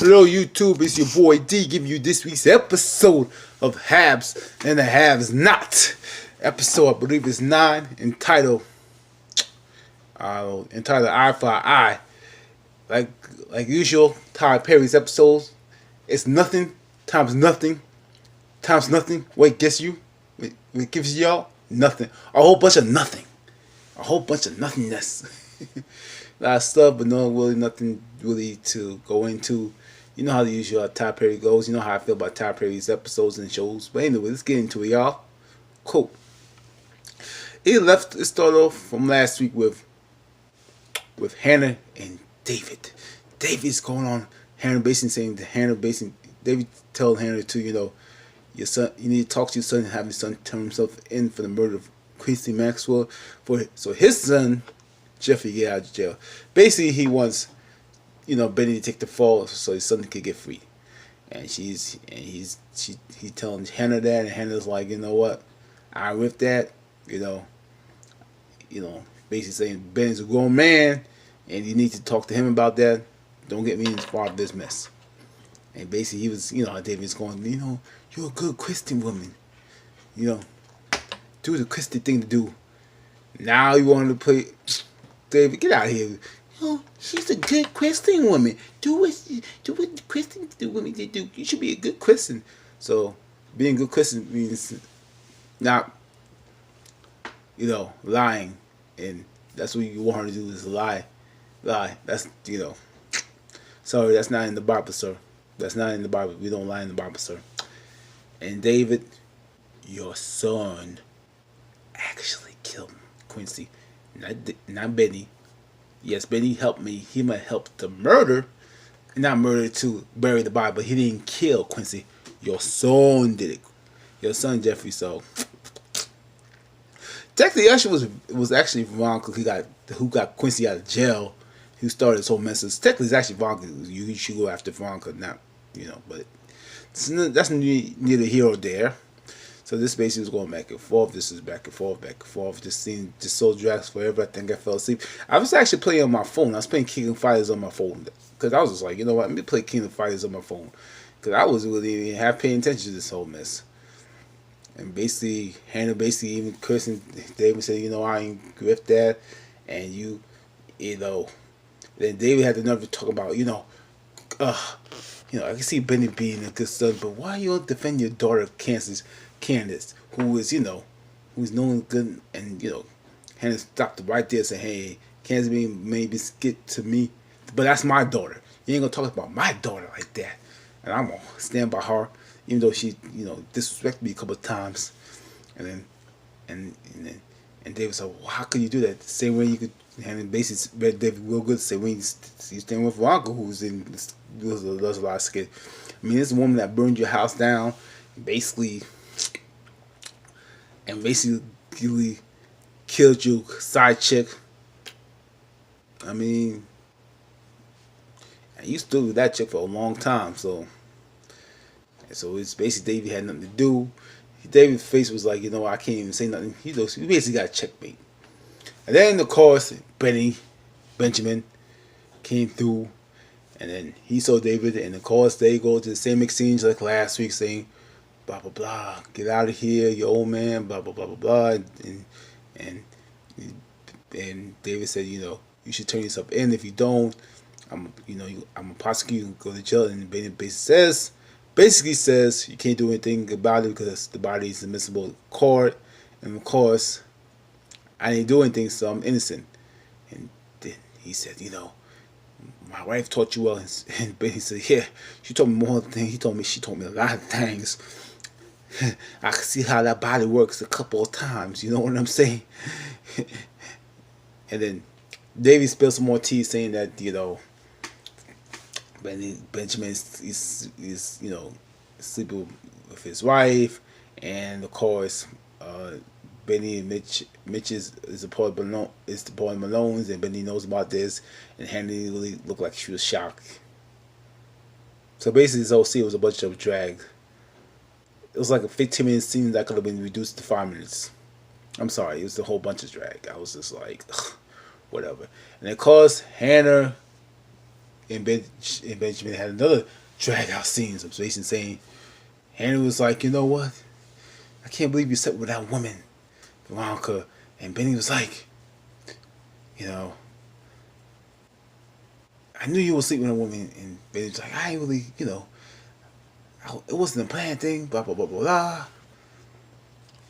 Hello YouTube, it's your boy D giving you this week's episode of Habs and the Haves Not. Episode I believe is 9, entitled Eye for Eye. Like usual, Tyler Perry's episodes. It's nothing times nothing times nothing. Wait, guess you? It gives y'all nothing. A whole bunch of nothing. A whole bunch of nothingness. A lot of stuff, but nothing really to go into. You know how the usual Tyler Perry goes. You know how I feel about Tyler Perry's episodes and shows. But anyway, let's get into it, y'all. Cool. It started off from last week with Hannah and David. David's going on Hannah basically saying to Hannah basically David told Hannah to, your son, you need to talk to your son and have your son turn himself in for the murder of Quincy Maxwell so his son Jeffery get out of jail. Basically he wants Benny to take the fall so his son could get free. And he's telling Hannah that, and Hannah's like, you know what? I with that, basically saying Benny's a grown man and you need to talk to him about that. Don't get me involved in this mess. And basically he was, David's going, you're a good Christian woman. Do the Christian thing to do. Now you want to play David, get out of here. She's a good Christian woman. Do what Christian women do. You should be a good Christian. So being a good Christian means not, lying, and that's what you want her to do is lie. That's Sorry, that's not in the Bible, sir. That's not in the Bible. We don't lie in the Bible, sir. And David, your son actually killed Quincy, not Benny. Yes, Benny helped me. He might help to murder, not murder to bury the body, but he didn't kill Quincy. Your son did it. Your son Jeffrey. So technically, it was actually Veronica who got Quincy out of jail. Who started this whole mess. Technically, it's actually Veronica. You should go after Veronica, not but that's neither here or there. So this basically was going back and forth. This is back and forth, back and forth. This scene just so drags forever. I think I fell asleep. I was actually playing on my phone. I was playing King of Fighters on my phone because I was just like, you know what? Let me play King of Fighters on my phone because I was really half paying attention to this whole mess. And basically, Hannah basically even cursing David, said, I ain't with that, and Then David had the nerve to talk about, I can see Benny being a good son, but why you don't defend your daughter, Candace, who is, who's known good, and, Hannah stopped right there and said, hey, Candace maybe get to me, but that's my daughter. You ain't gonna talk about my daughter like that. And I'm gonna stand by her, even though she, disrespected me a couple of times. And David said, well, how could you do that? The same way you could. And basically, read David real good. Say when you stand with Veronica, who's does a lot of skit. I mean, this woman that burned your house down, basically killed your side chick. I mean, and you stood with that chick for a long time, so it's basically David had nothing to do. David's face was like, I can't even say nothing. He basically got checkmate. And then, of course, Benjamin came through, and then he saw David, and of course, they go to the same exchange like last week, saying, blah, blah, blah, get out of here, you old man, blah, blah, blah, blah, blah. And David said, you should turn yourself in. If you don't, I'm going to prosecute you and go to jail. And Benjamin basically says you can't do anything about it because the body is admissible in court. And of course, I didn't do anything, so I'm innocent. And then he said, my wife taught you well. And Benny said, yeah, she told me more than things. She told me a lot of things. I could see how that body works a couple of times. You know what I'm saying? And then David spilled some more tea saying that, Benjamin is sleeping with his wife. And of course, Benny and Mitch is the boy Malone's, and Benny knows about this, and Hannah really looked like she was shocked. So basically, this whole scene was a bunch of drag. It was like a 15-minute scene that could have been reduced to 5 minutes. I'm sorry, it was a whole bunch of drag. I was just like, ugh, whatever. And of course, Hannah, and Benjamin had another drag out scene. So basically saying, Henry was like, you know what? I can't believe you slept with that woman, Veronica. And Benny was like, you know, I knew you were sleeping with a woman. And Benny was like, I ain't really, it wasn't a planned thing, blah, blah, blah, blah, blah.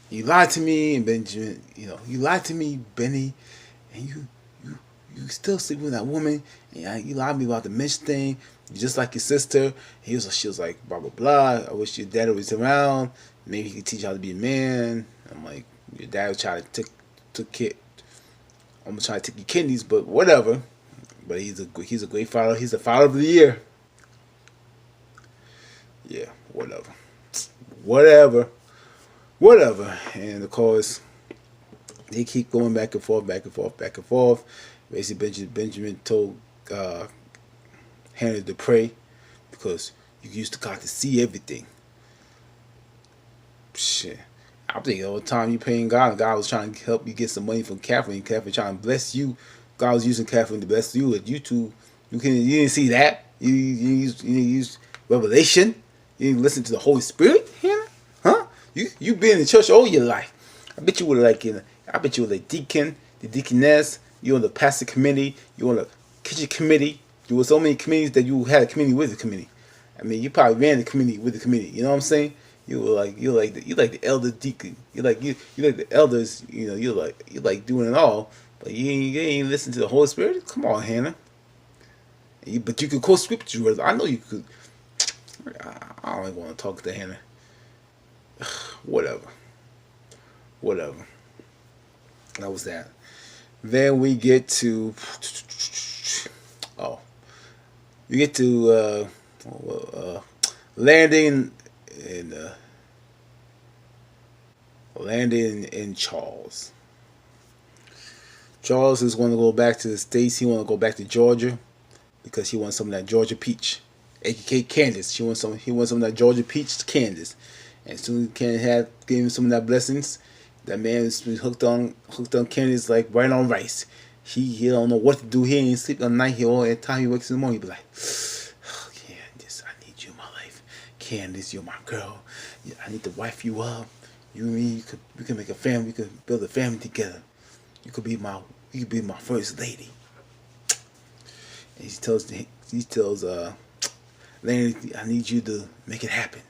You lied to me, and Benjamin, you lied to me, Benny, and you still sleeping with that woman, and you lied to me about the Mitch thing. You just like your sister. She was like, blah, blah, blah. I wish your dad was around. Maybe he could teach you how to be a man. I'm like, your dad was trying to took kid. I'm gonna try to take your kidneys, but whatever. But he's a great father. He's the father of the year. Yeah, whatever. And of course, they keep going back and forth. Basically, Benjamin told Hannah to pray because you used to God to see everything. Shit. I'm thinking all the time you paying God, and God was trying to help you get some money from Catherine. Catherine trying to bless you. God was using Catherine to bless you. At you two, you didn't see that. You use revelation. You didn't listen to the Holy Spirit, Hannah? Huh? You been in church all your life. I bet you were a deacon, the deaconess. You on the pastor committee. You on the kitchen committee. There were so many committees that you had a committee with the committee. I mean, you probably ran the committee with the committee. You know what I'm saying? You like the elder deacon. You like the elders. You like doing it all. But you ain't listen to the Holy Spirit. Come on, Hannah. But you could quote scripture. I know you could. I don't even want to talk to Hannah. Whatever. That was that. Then we get to landing in Charles. Charles is going to go back to the States. He want to go back to Georgia because he wants some of that Georgia peach, aka Candace. He wants some of that Georgia peach to Candace. And as soon as Candace gave him some of that blessings, that man is hooked on Candace like right on rice. He don't know what to do. He ain't sleep at night. Every time he wakes in the morning, he be like, oh, Candace, I need you in my life. Candace, you're my girl. I need to wife you up. You and me, we can make a family. We can build a family together. You could be my first lady. And he tells Lanny, I need you to make it happen.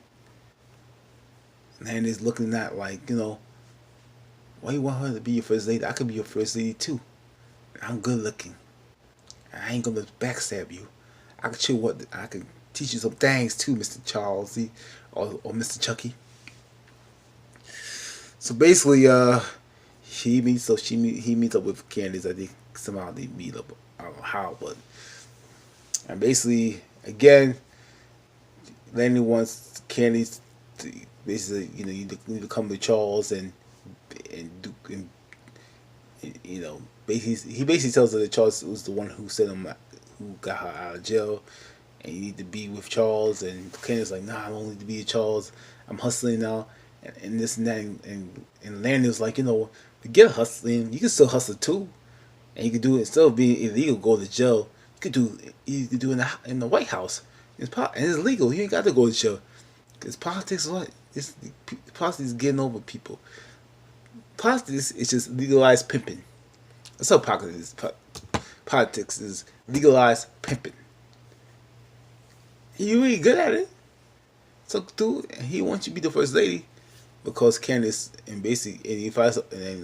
Lanny's looking at like, why you want her to be your first lady? I could be your first lady too. I'm good looking. I ain't gonna backstab you. I can teach you some things too, Mr. Charles or Mr. Chucky. So basically, he meets up with Candace. I think somehow they meet up. I don't know how, but and basically again, Lanny wants Candace to basically, you need to come to Charles and he basically tells her that Charles was the one who who got her out of jail, and you need to be with Charles. And Candace's like, nah, I don't need to be with Charles. I'm hustling now, and this and that. And Lanny was like, forget hustling. You can still hustle too, and you can do it instead of being illegal, go to jail. You could do it in the White House. And it's legal. You ain't got to go to jail. Because politics is what? Politics is getting over people. Politics is just legalized pimping. That's how politics is. Politics is legalized pimping. You really good at it. So, dude, he wants you to be the first lady because Candace and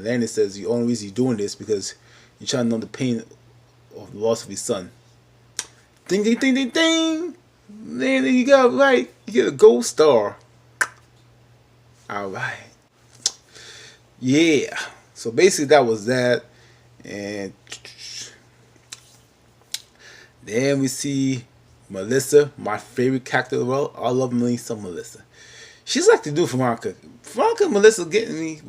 Landis says the only reason you're doing this because you're trying to know the pain of the loss of his son. Ding, ding, ding, ding, ding. Then you got it right. You get a gold star. All right. Yeah. So basically that was that. And then we see Melissa, my favorite character in the world. I love Melissa. She's like to do Veronica. Melissa's getting me,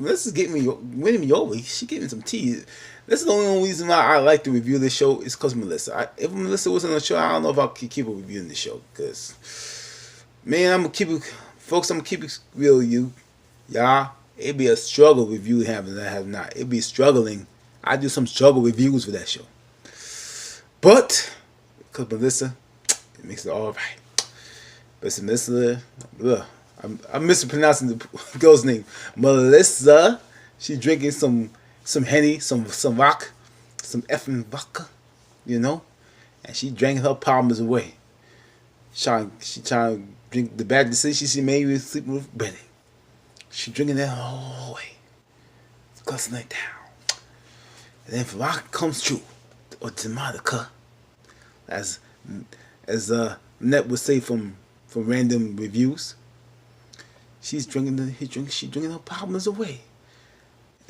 winning me over. She gave me some tea. That's the only reason why I like to review this show is because Melissa. If Melissa wasn't on the show, I don't know if I could keep reviewing the show. Because, man, I'm going to keep it real with you. Y'all, it'd be a struggle review having that have not. It'd be struggling. I do some struggle reviews for that show. But, because Melissa, It makes it all right. But Melissa, I'm mispronouncing the girl's name. Melissa. She drinking some Henny, some rock, some effing vodka, you know, and she drank her problems away. She trying to drink the bad decision she made with sleeping with Benny. She drinking that all way, cussing it down. And then Veronica comes true, or Demonica, as Net would say from random reviews. She drinking her problems away.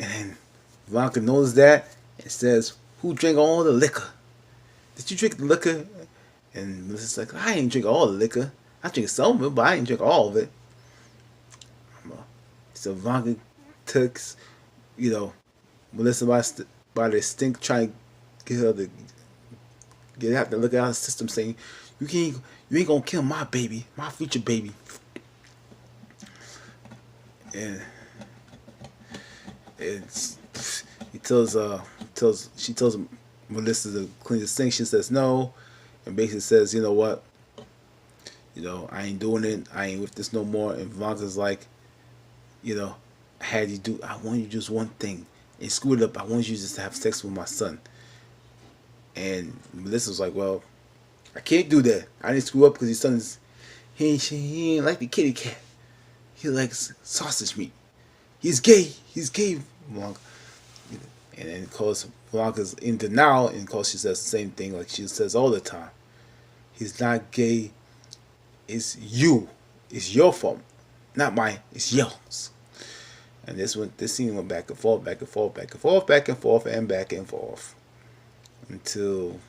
And then Veronica knows that and says, "Who drank all the liquor? Did you drink the liquor?" And Melissa's like, "I ain't drink all the liquor. I drink some of it, but I ain't drink all of it." So Veronica takes, Melissa by the stink, trying to get her to get out to look at her system, saying, you ain't gonna kill my baby, my future baby." And he tells Melissa to clean the sink. She says no, and basically says, "You know what? I ain't doing it. I ain't with this no more." And Veronica's like, I want you to do one thing and screw it up. I want you just to have sex with my son. And Melissa's like, "Well, I can't do that. I didn't screw up because his son is he ain't like the kitty cat. He likes sausage meat. He's gay. He's gay." Veronica. And then, of course, Blanca's in denial, and of course, she says the same thing like she says all the time. He's not gay. It's you. It's your fault, not mine. It's yours. And this scene went back and forth, back and forth, back and forth, back and forth, and back and forth until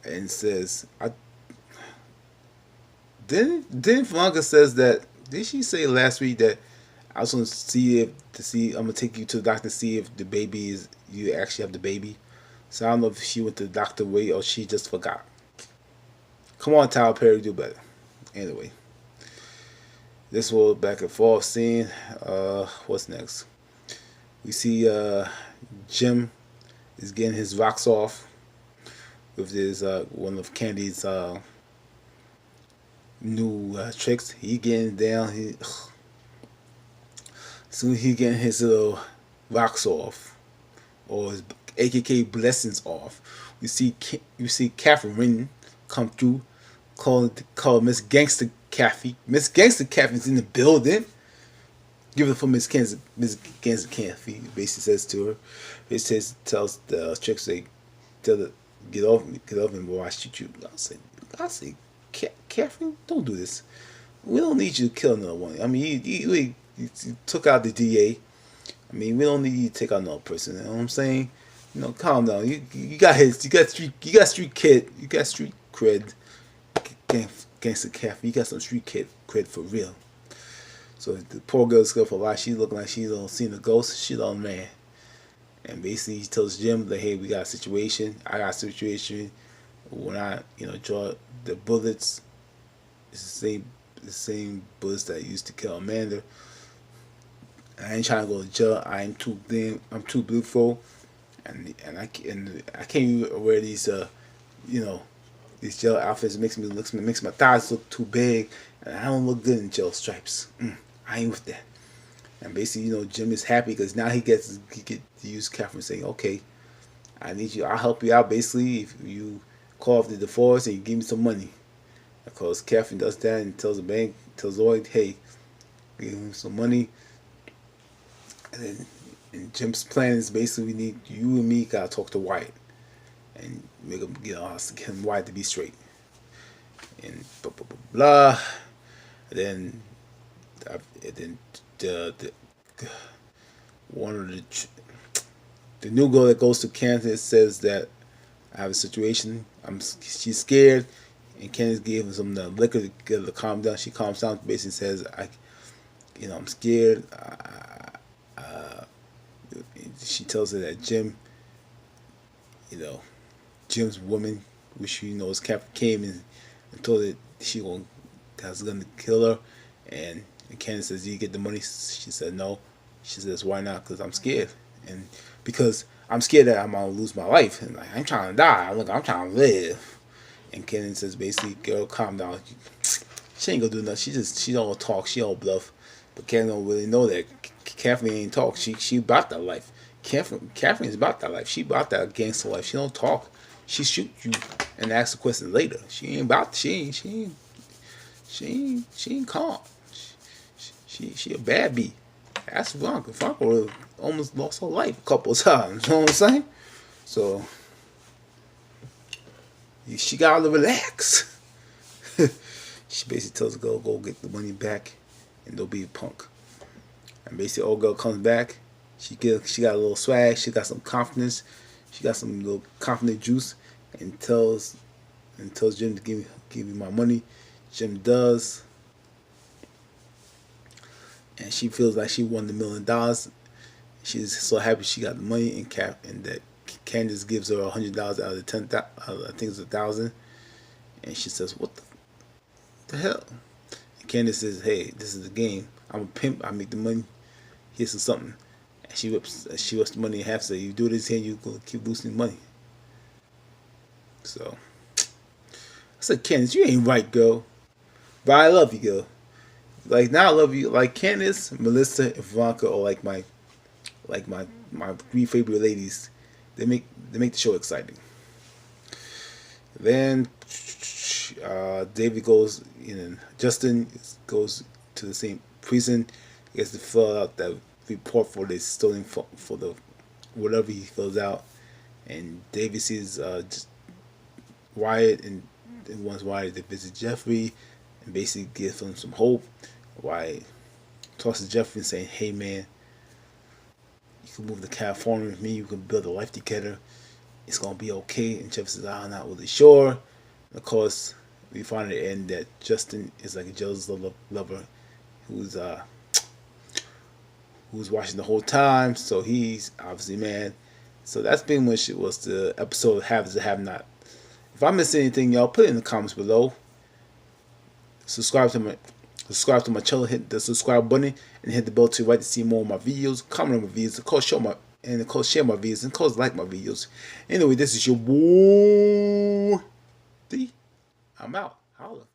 and says, "I didn't Blanca says that? Did she say last week that I was going to see I'm gonna take you to the doctor to see if the baby is you actually have the baby?" So I don't know if she went to the doctor way or she just forgot. Come on, Tyler Perry, do better. Anyway, this was back and forth scene. What's next? We see Jim is getting his rocks off with his one of Candy's new tricks. He getting down. Soon he getting his little rocks off, or his AKK blessings off. You see Catherine come through, call Miss Gangster Kathy. Miss Gangster Kathy's in the building. Give it for Miss Gangster Kathy. Basically says to her, tells the tricks, tell her, get off and boy, I shoot you. I say, Catherine, don't do this. We don't need you to kill another one. I mean, you took out the DA. I mean, we don't need you to take out another person. You know what I'm saying? Calm down. You got hits. You got street cred. You got street cred. Gangster Cafe. You got some street cred for real. So the poor girl's good for a lot. She looking like she don't seen a ghost. She don't man. And basically he tells Jim that, hey, we got a situation. I got a situation. When I draw the bullets, it's the same bullets that used to kill Amanda. I ain't trying to go to jail. I'm too beautiful, and I can't even wear these these jail outfits. It makes my thighs look too big, and I don't look good in jail stripes. I ain't with that. And basically, Jim is happy because now he get to use Catherine, saying, "Okay, I need you. I'll help you out. Basically, if you call off the divorce and you give me some money." Of course, Catherine does that and tells the bank, tells Lloyd, "Hey, give him some money." And Jim's plan is basically, we need you and me gotta talk to Wyatt and make him get him Wyatt to be straight. And blah blah blah blah. And then the one of the new girl that goes to Candace says that I have a situation. She's scared, and Candace gave him some liquor to get her to calm down. She calms down. Basically says, I'm scared. She tells her that Jim's woman, which is Cap, came and told her she was gonna kill her, and Candace says, "Do you get the money?" She said, "No." She says, "Why not?" "Because I'm scared." and because I'm scared that I'm gonna lose my life, and like I'm trying to die. Look, I'm trying to live. And Candace says basically, girl, calm down. She ain't gonna do nothing. She don't talk. She don't bluff. But Candace don't really know that. Catherine ain't talk. She about that life. Catherine's about that life. She about that gangster life. She don't talk. She shoot you and ask the question later. She ain't about. She ain't calm. She a bad bee. That's Blanca. Blanca almost lost her life a couple of times. You know what I'm saying? So she gotta relax. She basically tells the girl, go get the money back and don't be a punk. And basically old girl comes back. She got a little swag, she got some confidence, she got some little confident juice, and tells Jim to give me my money. Jim does. And she feels like she won the $1,000,000. She's so happy she got the money, and that Candace gives her $100 out of the 10,000. I think it's 1,000. And she says, "What the hell?" And Candace says, "Hey, this is the game. I'm a pimp. I make the money. Here's something." And she rips the money in half. So you do this here, you gonna keep losing money. So I said, Candace, you ain't right, girl. But I love you, girl. Like now, I love you. Like Candace, Melissa, and Veronica are like my three favorite ladies. They make the show exciting. Then David goes, Justin goes to the same prison. He has to fill out that report for the stealing for the whatever he fills out. And David sees Wyatt and wants Wyatt to visit Jeffrey and basically give him some hope. Wyatt tosses Jeffrey and saying, "Hey man, you can move to California with me. You can build a life together. It's gonna be okay." And Jeffrey says, "I'm not really sure." And of course, we find at the end that Justin is like a jealous lover who's watching the whole time. So he's obviously mad. So that's pretty much it was the episode of Have Is or Have Not. If I missed anything, y'all put it in the comments below. Subscribe to my channel, hit the subscribe button, and hit the bell to right to see more of my videos. Comment on my videos, of course, share my videos, and of course like my videos. Anyway, this is your boy D. I'm out. Holla.